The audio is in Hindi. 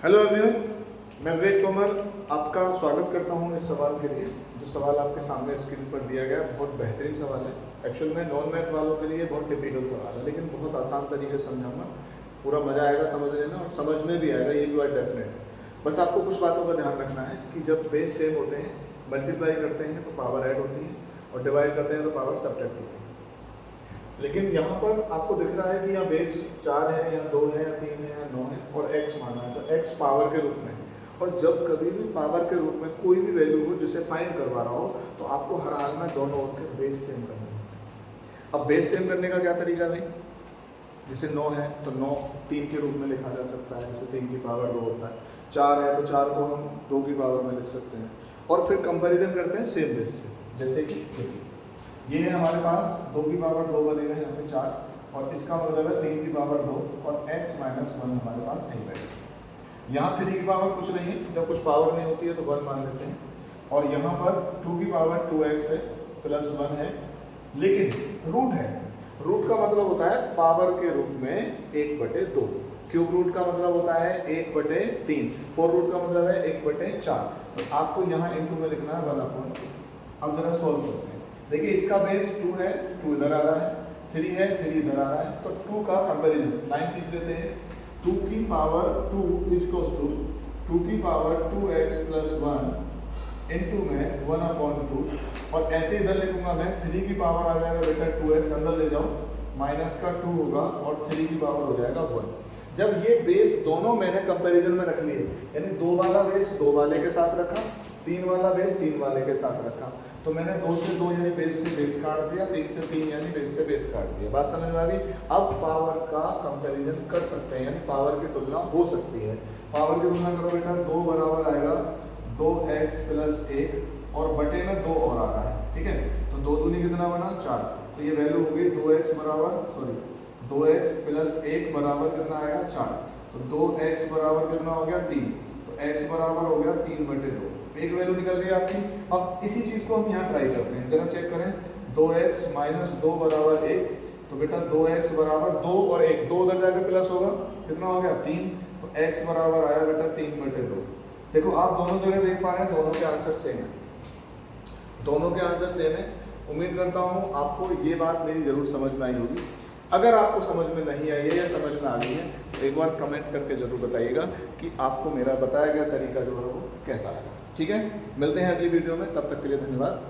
हेलो एवरीवन, मैं विवेक तोमर आपका स्वागत करता हूं इस सवाल के लिए। जो सवाल आपके सामने स्क्रीन पर दिया गया है बहुत बेहतरीन सवाल है। एक्चुअल में नॉन मैथ वालों के लिए बहुत टिपिकल सवाल है, लेकिन बहुत आसान तरीके से समझाऊंगा। पूरा मज़ा आएगा समझने में और समझ में भी आएगा, ये भी बात डेफिनेट। बस आपको कुछ बातों का ध्यान रखना है कि जब बेस सेम होते हैं, मल्टीप्लाई करते हैं तो पावर ऐड होती है और डिवाइड करते हैं तो पावर सब्ट्रैक्ट होती है। लेकिन यहाँ पर आपको दिख रहा है कि यहाँ बेस 4 है या 2 है या 3 है या 9 है और x माना है, तो x पावर के रूप में है। और जब कभी भी पावर के रूप में कोई भी वैल्यू हो जिसे फाइंड करवा रहा हो तो आपको हर हाल में दोनों ओर के बेस सेम करने हैं। अब बेस सेम करने का क्या तरीका है भाई? जैसे 9 है तो 9 3 के रूप में लिखा जा सकता है, जैसे 3 की पावर 2 होता है। 4 है तो 4 को हम 2 की पावर में लिख सकते हैं। और फिर कंपेरिजन करते हैं सेम बेस से, जैसे कि ये है हमारे पास 2 की पावर 2 बनेगा यहाँ पे 4, और इसका मतलब है 3 की पावर 2 और x माइनस 1 हमारे पास नहीं बनेगा। यहाँ 3 की पावर कुछ नहीं है, जब कुछ पावर नहीं होती है तो 1 मान लेते हैं। और यहाँ पर 2 की पावर 2x है प्लस 1 है, लेकिन रूट है। रूट का मतलब होता है पावर के रूप में 1/2। क्यूब रूट का मतलब होता है 1/3। 4 रूट का मतलब है 1/4। तो आपको यहाँ इंटू में लिखना है 1/2। अब जरा सॉल्व करते हैं। देखिए इसका बेस 2 है, 2 इधर आ रहा है, 3 है, 3 इधर आ रहा है, तो 2 का कंपेरिजन लाइन खींच लेते हैं। 2 की पावर 2 इज इक्वल्स टू 2 की पावर 2x प्लस 1 इंटू में 1/2। और ऐसे इधर लिखूंगा मैं, 3 की पावर आ जाएगा बेटा 2x, अंदर ले जाओ, माइनस का 2 होगा और 3 की पावर हो जाएगा 1। जब ये बेस दोनों मैंने कंपैरिजन में रख लिए, यानी 2 वाला बेस 2 वाले के साथ रखा, 3 वाला बेस 3 वाले के साथ रखा, तो मैंने 2 से 2 यानी बेस से बेस काट दिया, 3 से 3 यानी बेस से बेस काट दिया। बात समझ में आ गई? अब पावर का कंपैरिजन कर सकते हैं, यानी पावर की तुलना हो सकती है। पावर की तुलना करो बेटा, 2 बराबर आएगा 2x प्लस 1 और बटे में 2 और आ रहा है, ठीक है। तो 2 दूनी कितना बना 4, तो ये वैल्यू हो गई 2x प्लस 1 बराबर कितना आएगा 4। तो 2x बराबर कितना हो गया 3, तो x बराबर हो गया 3/2। एक वैल्यू निकल गई आपकी। अब इसी चीज को हम यहाँ ट्राई करते हैं, जरा चेक करें। 2x माइनस 2 बराबर 1, तो बेटा 2x बराबर 2 और 1, 2 उधर जाकर प्लस होगा, कितना हो गया 3, तो x बराबर आया बेटा 3/2। देखो आप दोनों जगह देख पा रहे हैं, दोनों के आंसर सेम है, दोनों के आंसर सेम है। उम्मीद करता हूँ आपको ये बात मेरी जरूर समझ में आई होगी। अगर आपको समझ में नहीं आई है या समझ में आ गई है तो एक बार कमेंट करके जरूर बताइएगा कि आपको मेरा बताया गया तरीका जो है वो कैसा लगा। ठीक है, मिलते हैं अगली वीडियो में, तब तक के लिए धन्यवाद।